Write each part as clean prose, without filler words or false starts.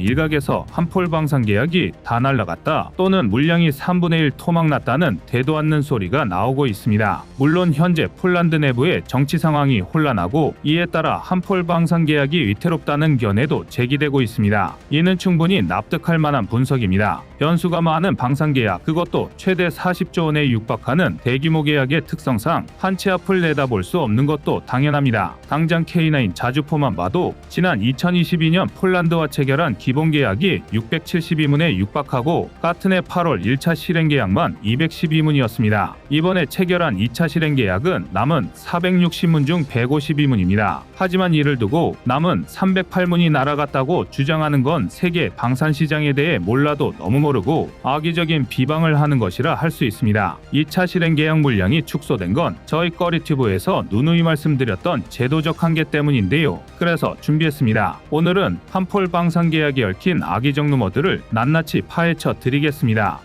일각에서 한폴 방산 계약이 다 날라갔다 또는 물량이 3분의 1 토막났다는 되도 않는 소리가 나오고 있습니다. 물론 현재 폴란드 내부의 정치 상황이 혼란하고 이에 따라 한폴 방산 계약이 위태롭다는 견해도 제기되고 있습니다. 이는 충분히 납득할 만한 분석입니다. 변수가 많은 방산 계약, 그것도 최대 40조 원에 육박하는 대규모 계약의 특성상 한 치 앞을 내다볼 수 없는 것도 당연합니다. 당장 K9 자주포만 봐도 지난 2022년 폴란드와 체결한 기본 계약이 672문에 육박하고 같은 해 8월 1차 실행 계약만 212문이었습니다. 이번에 체결한 2차 실행 계약은 남은 460문 중 152문입니다. 하지만 이를 두고 남은 308문이 날아갔다고 주장하는 건 세계 방산 시장에 대해 몰라도 너무 모르고 악의적인 비방을 하는 것이라 할 수 있습니다. 2차 실행 계약 물량이 축소된 건 저희 꺼리튜브에서 누누이 말씀드렸던 제도적 한계 때문인데요. 그래서 준비했습니다. 오늘은 한폴 방산 계약에 얽힌 악의적 루머들을 낱낱이 파헤쳐 드리겠습니다.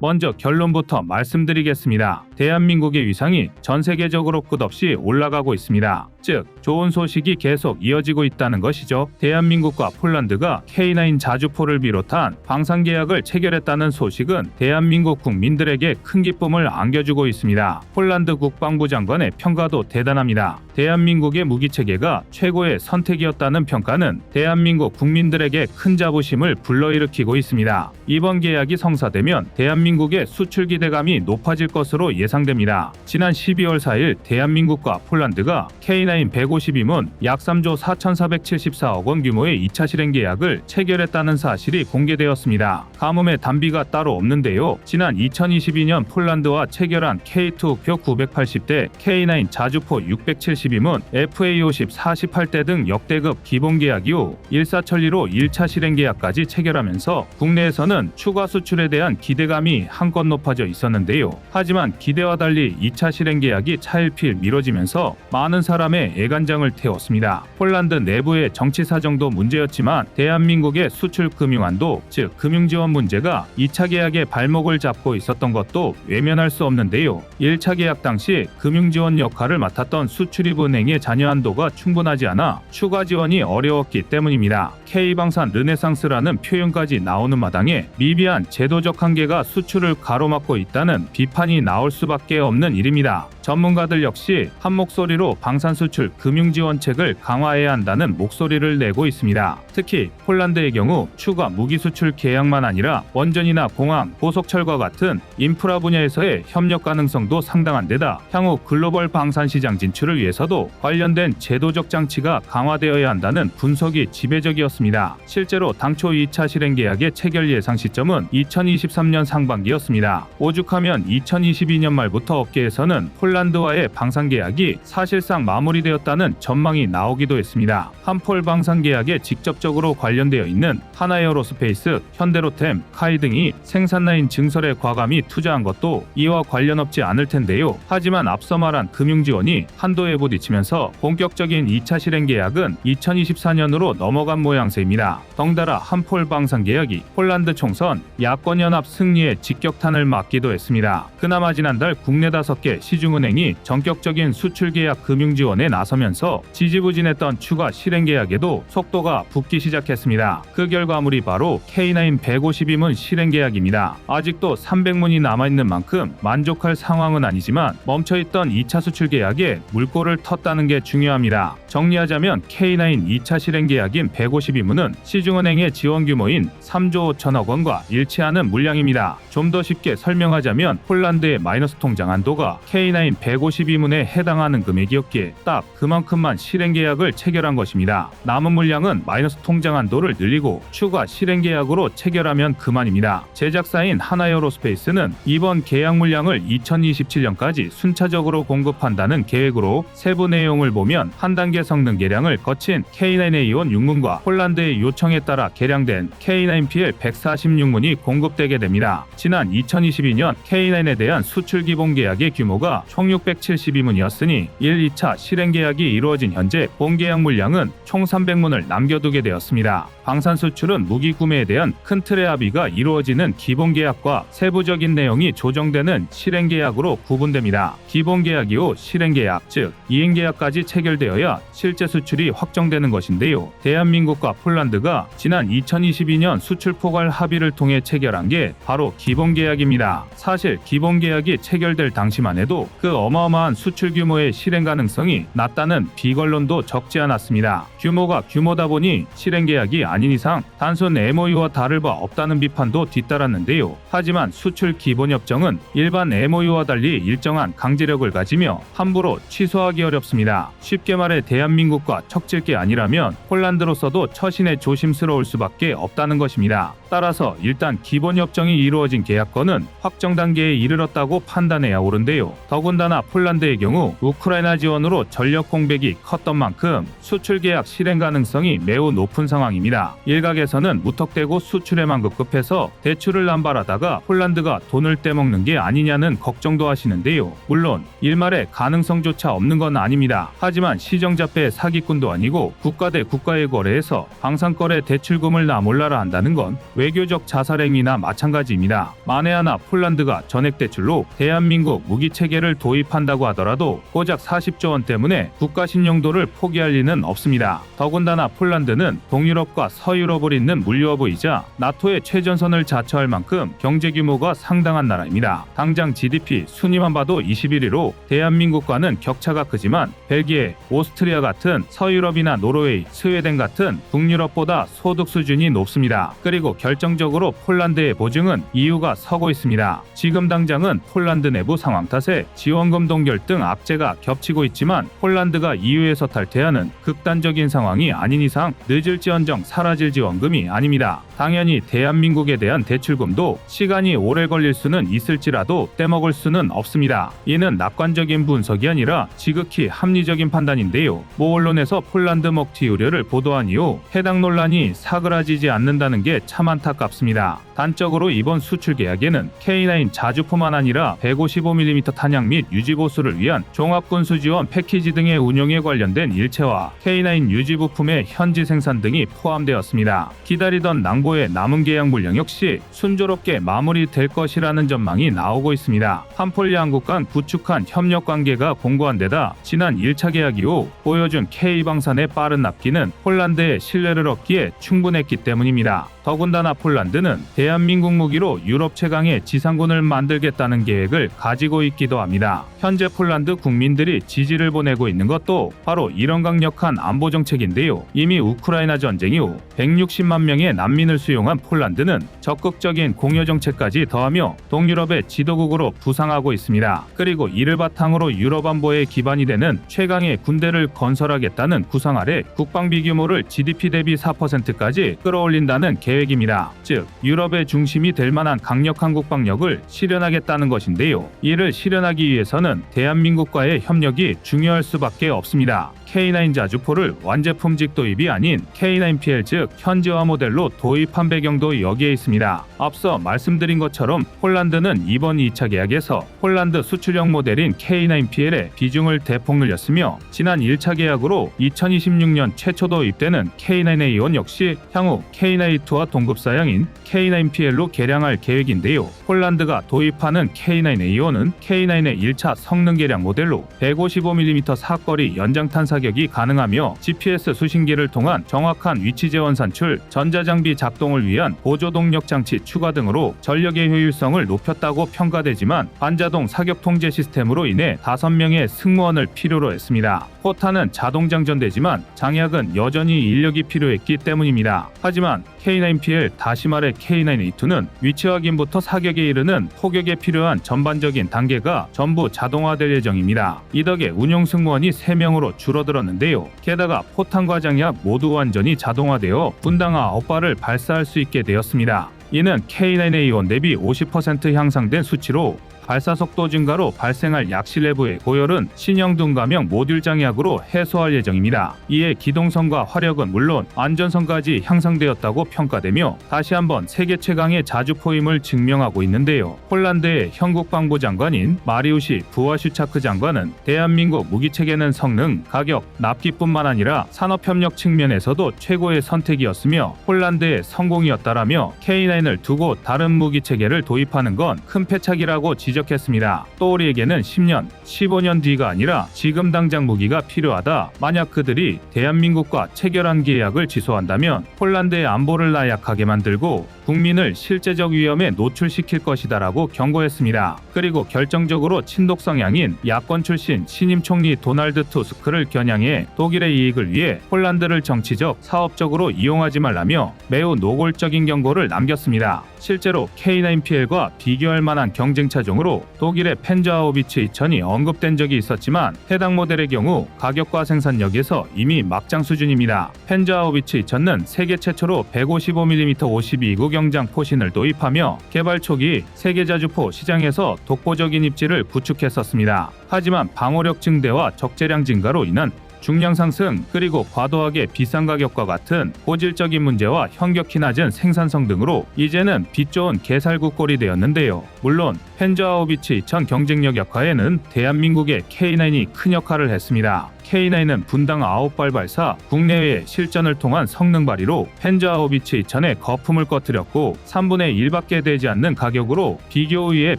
먼저 결론부터 말씀드리겠습니다. 대한민국의 위상이 전 세계적으로 끝없이 올라가고 있습니다. 즉, 좋은 소식이 계속 이어지고 있다는 것이죠. 대한민국과 폴란드가 K9 자주포를 비롯한 방산 계약을 체결했다는 소식은 대한민국 국민들에게 큰 기쁨을 안겨주고 있습니다. 폴란드 국방부 장관의 평가도 대단합니다. 대한민국의 무기 체계가 최고의 선택이었다는 평가는 대한민국 국민들에게 큰 자부심을 불러일으키고 있습니다. 이번 계약이 성사되면 대한민국의 수출 기대감이 높아질 것으로 예상됩니다. 지난 12월 4일 대한민국과 폴란드가 K9 152문 약 3조 4,474억 원 규모의 2차 실행 계약을 체결했다는 사실이 공개되었습니다. 가뭄에 단비가 따로 없는데요. 지난 2022년 폴란드와 체결한 K2 표 980대, K9 자주포 672문, FA50 48대 등 역대급 기본 계약 이후 일사천리로 1차 실행 계약까지 체결하면서 국내에서는 추가 수출에 대한 기대감이 한껏 높아져 있었는데요. 하지만 기대와 달리 2차 실행 계약이 차일피일 미뤄지면서 많은 사람의 애간장을 태웠습니다. 폴란드 내부의 정치 사정도 문제였지만 대한민국의 수출 금융안도, 즉 금융지원 문제가 2차 계약의 발목을 잡고 있었던 것도 외면할 수 없는데요. 1차 계약 당시 금융지원 역할을 맡았던 수출입은행의 잔여 한도가 충분하지 않아 추가 지원이 어려웠기 때문입니다. K방산 르네상스라는 표현까지 나오는 마당에 미비한 제도적 한계가 수출을 가로막고 있다는 비판이 나올 수밖에 없는 일입니다. 전문가들 역시 한 목소리로 방산 수출 금융 지원책을 강화해야 한다는 목소리를 내고 있습니다. 특히 폴란드의 경우 추가 무기 수출 계약만 아니라 원전이나 공항, 고속철과 같은 인프라 분야에서의 협력 가능성도 상당한 데다 향후 글로벌 방산 시장 진출을 위해서도 관련된 제도적 장치가 강화되어야 한다는 분석이 지배적이었습니다. 실제로 당초 2차 실행 계약의 체결 예상 시점은 2023년 상반기였습니다. 오죽하면 2022년 말부터 업계에서는 폴란드와의 방산 계약이 사실상 마무리되었다는 전망이 나오기도 했습니다. 한폴 방산 계약에 직접적으로 관련되어 있는 하나에어로스페이스, 현대로템, 카이 등이 생산 라인 증설에 과감히 투자한 것도 이와 관련 없지 않을 텐데요. 하지만 앞서 말한 금융 지원이 한도에 부딪히면서 본격적인 2차 실행 계약은 2024년으로 넘어간 모양새입니다. 덩달아 한폴 방산 계약이 폴란드 총선 야권연합 승리에 직격탄을 맞기도 했습니다. 그나마 지난달 국내 5개 시중은행이 전격적인 수출 계약 금융 지원에 나서면서 지지부진했던 추가 실행 계약에도 속도가 붙기 시작했습니다. 그 결과물이 바로 K9 152문 실행 계약입니다. 아직도 300문이 남아있는 만큼 만족할 상황은 아니지만 멈춰있던 2차 수출 계약에 물꼬를 텄다는 게 중요합니다. 정리하자면 K9 2차 실행 계약인 152문은 시중은행의 지원 규모인 3조 5천억 원과 일치하는 물량입니다. 좀 더 쉽게 설명하자면 폴란드의 마이너스 통장 한도가 K9 152문에 해당하는 금액이었기에 딱 그만큼만 실행 계약을 체결한 것입니다. 남은 물량은 마이너스 통장 한도를 늘리고 추가 실행 계약으로 체결하면 그만입니다. 제작사인 하나에어로스페이스는 이번 계약 물량을 2027년까지 순차적으로 공급한다는 계획으로 세부 내용을 보면 한 단계 성능 개량을 거친 K9A1 6문과 폴란드의 요청에 따라 개량된 K9PL 146문이 공급되게 됩니다. 지난 2022년 K9에 대한 수출 기본 계약의 규모가 총 1672문이었으니 1, 2차 실행 계약이 이루어진 현재 본계약 물량은 총 300문을 남겨두게 되었습니다. 방산 수출은 무기 구매에 대한 큰 틀의 합의가 이루어지는 기본 계약과 세부적인 내용이 조정되는 실행 계약으로 구분됩니다. 기본 계약 이후 실행 계약, 즉 이행 계약까지 체결되어야 실제 수출이 확정되는 것인데요. 대한민국과 폴란드가 지난 2022년 수출 포괄 합의를 통해 체결한 게 바로 기본 계약입니다. 사실 기본 계약이 체결될 당시만 해도 그 어마어마한 수출 규모의 실행 가능성이 낮다는 비관론도 적지 않았습니다. 규모가 규모다 보니 실행 계약이 아닌 이상 단순 MOU와 다를 바 없다는 비판도 뒤따랐는데요. 하지만 수출 기본협정은 일반 MOU와 달리 일정한 강제력을 가지며 함부로 취소하기 어렵습니다. 쉽게 말해 대한민국과 척질 게 아니라면 폴란드로서도 처신에 조심스러울 수밖에 없다는 것입니다. 따라서 일단 기본협정이 이루어진 계약권은 확정 단계에 이르렀다고 판단해야 옳은데요. 더군다나 폴란드의 경우 우크라이나 지원으로 전력 공백이 컸던 만큼 수출 계약 실행 가능성이 매우 높은 상황입니다. 일각에서는 무턱대고 수출에만 급급해서 대출을 남발하다가 폴란드가 돈을 떼먹는 게 아니냐는 걱정도 하시는데요. 물론 일말의 가능성조차 없는 건 아닙니다. 하지만 시정자폐의 사기꾼도 아니고 국가 대 국가의 거래에서 방산거래 대출금을 나몰라라 한다는 건 외교적 자살행위나 마찬가지입니다. 만에 하나 폴란드가 전액대출로 대한민국 무기체계를 도입한다고 하더라도 고작 40조 원 때문에 국가 신용도를 포기할 리는 없습니다. 더군다나 폴란드는 동유럽과 서유럽을 잇는 물류허브이자 나토의 최전선을 자처할 만큼 경제 규모가 상당한 나라입니다. 당장 GDP 순위만 봐도 21위로 대한민국과는 격차가 크지만 벨기에, 오스트리아 같은 서유럽이나 노르웨이, 스웨덴 같은 북유럽보다 소득 수준이 높습니다. 그리고 결정적으로 폴란드의 보증은 EU가 서고 있습니다. 지금 당장은 폴란드 내부 상황 탓에 지원금 동결 등 악재가 겹치고 있지만 폴란드가 EU에서 탈퇴하는 극단적인 상황이 아닌 이상 늦을지언정 사라질 지원금이 아닙니다. 당연히 대한민국에 대한 대출금도 시간이 오래 걸릴 수는 있을지라도 떼먹을 수는 없습니다. 이는 낙관적인 분석이 아니라 지극히 합리적인 판단인데요. 모 언론에서 폴란드 먹튀 우려를 보도한 이후 해당 논란이 사그라지지 않는다는 게 참 안타깝습니다. 단적으로 이번 수출 계약에는 K9 자주포만 아니라 155mm 탄약 및 유지보수를 위한 종합군수 지원 패키지 등의 운용에 관련된 일체와 K9 유지 부품의 현지 생산 등이 포함되었습니다. 기다리던 낭보의 남은 계약 물량 역시 순조롭게 마무리될 것이라는 전망이 나오고 있습니다. 한폴 양국 간 구축한 협력 관계가 공고한 데다 지난 1차 계약 이후 보여준 K방산의 빠른 납기는 폴란드의 신뢰를 얻기에 충분했기 때문입니다. 더군다나 폴란드는 대한민국 무기로 유럽 최강의 지상군을 만들겠다는 계획을 가지고 있기도 합니다. 현재 폴란드 국민들이 지지를 보내고 있는 것도 바로 이런 강력한 안보 정책인데요. 이미 우크라이나 전쟁 이후 160만 명의 난민을 수용한 폴란드는 적극적인 공여 정책까지 더하며 동유럽의 지도국으로 부상하고 있습니다. 그리고 이를 바탕으로 유럽 안보의 기반이 되는 최강의 군대를 건설하겠다는 구상 아래 국방비 규모를 GDP 대비 4%까지 끌어올린다는 계획입니다. 즉 유럽의 중심이 될 만한 강력한 국방력을 실현하겠다는 것인데요. 이를 실현하기 위해서는 대한민국과의 협력이 중요할 수밖에 없습니다. K9 자주포를 완제품직 도입이 아닌 K9PL 즉 현지화 모델로 도입한 배경도 여기에 있습니다. 앞서 말씀드린 것처럼 폴란드는 이번 2차 계약에서 폴란드 수출형 모델인 K9PL의 비중을 대폭 늘렸으며 지난 1차 계약으로 2026년 최초 도입되는 K9A1 역시 향후 K9A2와 동급 사양인 K9PL로 개량할 계획인데요. 폴란드가 도입하는 K9A1은 K9의 1차 성능 개량 모델로 155mm 사거리 연장탄 사격이 가능하며 GPS 수신기를 통한 정확한 위치 재원 산출, 전자장비 작동을 위한 보조 동력 장치 추가 등으로 전력의 효율성을 높였다고 평가되지만 반자동 사격 통제 시스템으로 인해 5명의 승무원을 필요로 했습니다. 포탄은 자동 장전되지만 장약은 여전히 인력이 필요했기 때문입니다. 하지만 K9PL 다시 말해 K9A2는 위치 확인부터 사격에 이르는 포격에 필요한 전반적인 단계가 전부 자동화될 예정입니다. 이 덕에 운용 승무원이 3명으로 줄어들었는데요. 게다가 포탄과 장약 모두 완전히 자동화되어 분당 9발을 발사할 수 있게 되었습니다. 이는 K9A1 대비 50% 향상된 수치로 발사 속도 증가로 발생할 약실 내부의 고열은 신형 둔감형 모듈 장약으로 해소할 예정입니다. 이에 기동성과 화력은 물론 안전성까지 향상되었다고 평가되며 다시 한번 세계 최강의 자주포임을 증명하고 있는데요. 폴란드의 현국방부 장관인 마리우시 부와슈차크 장관은 대한민국 무기체계는 성능, 가격, 납기뿐만 아니라 산업협력 측면에서도 최고의 선택이었으며 폴란드의 성공이었다라며 K9을 두고 다른 무기체계를 도입하는 건 큰 패착이라고 지적했습니다. 또 우리에게는 10년, 15년 뒤가 아니라 지금 당장 무기가 필요하다. 만약 그들이 대한민국과 체결한 계약을 취소한다면 폴란드의 안보를 나약하게 만들고 국민을 실제적 위험에 노출시킬 것이다라고 경고했습니다. 그리고 결정적으로 친독 성향인 야권 출신 신임 총리 도널드 투스크를 겨냥해 독일의 이익을 위해 폴란드를 정치적, 사업적으로 이용하지 말라며 매우 노골적인 경고를 남겼습니다. 실제로 K9PL과 비교할 만한 경쟁 차종으로 독일의 펜저하우비츠 2000이 언급된 적이 있었지만 해당 모델의 경우 가격과 생산력에서 이미 막장 수준입니다. 펜저하우비츠 2000은 세계 최초로 155mm 52구 경장 포신을 도입하며 개발 초기 세계 자주포 시장에서 독보적인 입지를 구축했었습니다. 하지만 방어력 증대와 적재량 증가로 인한 중량 상승 그리고 과도하게 비싼 가격과 같은 고질적인 문제와 현격히 낮은 생산성 등으로 이제는 빛 좋은 개살구 꼴이 되었는데요. 물론 펜저하우비츠 2000 경쟁력 역화에는 대한민국의 K9이 큰 역할을 했습니다. K9은 분당 9발 발사, 국내외 실전을 통한 성능 발휘로 펜저하우비츠 2000의 거품을 꺼뜨렸고 3분의 1밖에 되지 않는 가격으로 비교 우위의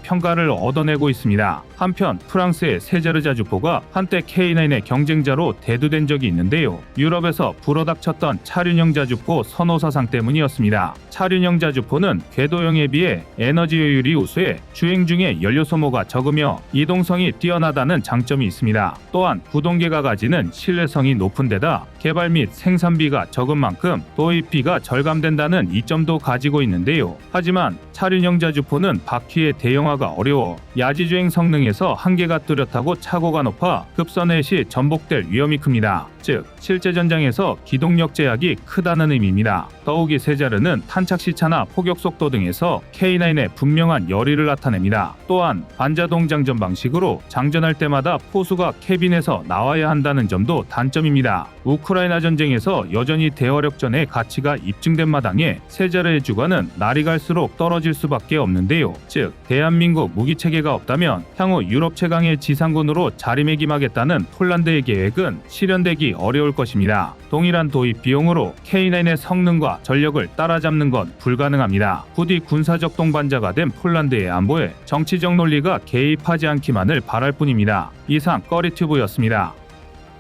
평가를 얻어내고 있습니다. 한편 프랑스의 세자르 자주포가 한때 K9의 경쟁자로 대두된 적이 있는데요. 유럽에서 불어닥쳤던 차륜형 자주포 선호 사상 때문이었습니다. 차륜형 자주포는 궤도형에 비해 에너지 효율이 우수해 주행 중에 연료 소모가 적으며 이동성이 뛰어나다는 장점이 있습니다. 또한 구동계가 가지는 신뢰성이 높은 데다 개발 및 생산비가 적은 만큼 도입비가 절감된다는 이점도 가지고 있는데요. 하지만 차륜형 자주포는 바퀴의 대형화가 어려워 야지주행 성능에서 한계가 뚜렷하고 차고가 높아 급선회 시 전복될 위험이 큽니다. 즉 실제 전장에서 기동력 제약이 크다는 의미입니다. 더욱이 세자르는 탄착 시차나 포격 속도 등에서 K9의 분명한 열의를 나타냅니다. 또한 반자동 장전 방식으로 장전할 때마다 포수가 캐빈에서 나와야 한다는 점도 단점입니다. 우크라이나 전쟁에서 여전히 대화력전의 가치가 입증된 마당에 세자르의 주가는 날이 갈수록 떨어질 수밖에 없는데요. 즉 대한민국 무기체계가 없다면 향후 유럽 최강의 지상군으로 자리매김하겠다는 폴란드의 계획은 실현되기 어려울 것입니다. 동일한 도입 비용으로 K9의 성능과 전력을 따라잡는 건 불가능합니다. 부디 군사적 동반자가 된 폴란드의 안보에 정치적 논리가 개입하지 않기만을 바랄 뿐입니다. 이상 꺼리튜브였습니다.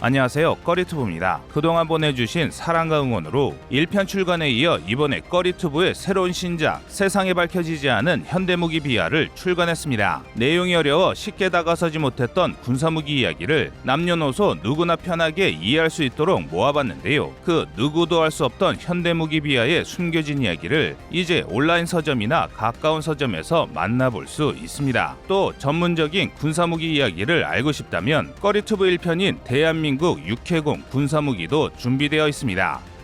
안녕하세요, 꺼리투브입니다. 그동안 보내주신 사랑과 응원으로 1편 출간에 이어 이번에 꺼리투브의 새로운 신작 세상에 밝혀지지 않은 현대무기 비하를 출간했습니다. 내용이 어려워 쉽게 다가서지 못했던 군사무기 이야기를 남녀노소 누구나 편하게 이해할 수 있도록 모아봤는데요. 그 누구도 알 수 없던 현대무기 비하의 숨겨진 이야기를 이제 온라인 서점이나 가까운 서점에서 만나볼 수 있습니다. 또 전문적인 군사무기 이야기를 알고 싶다면 꺼리투브 1편인 대한민국 6회공 군사무기도 준비되어 있습니다.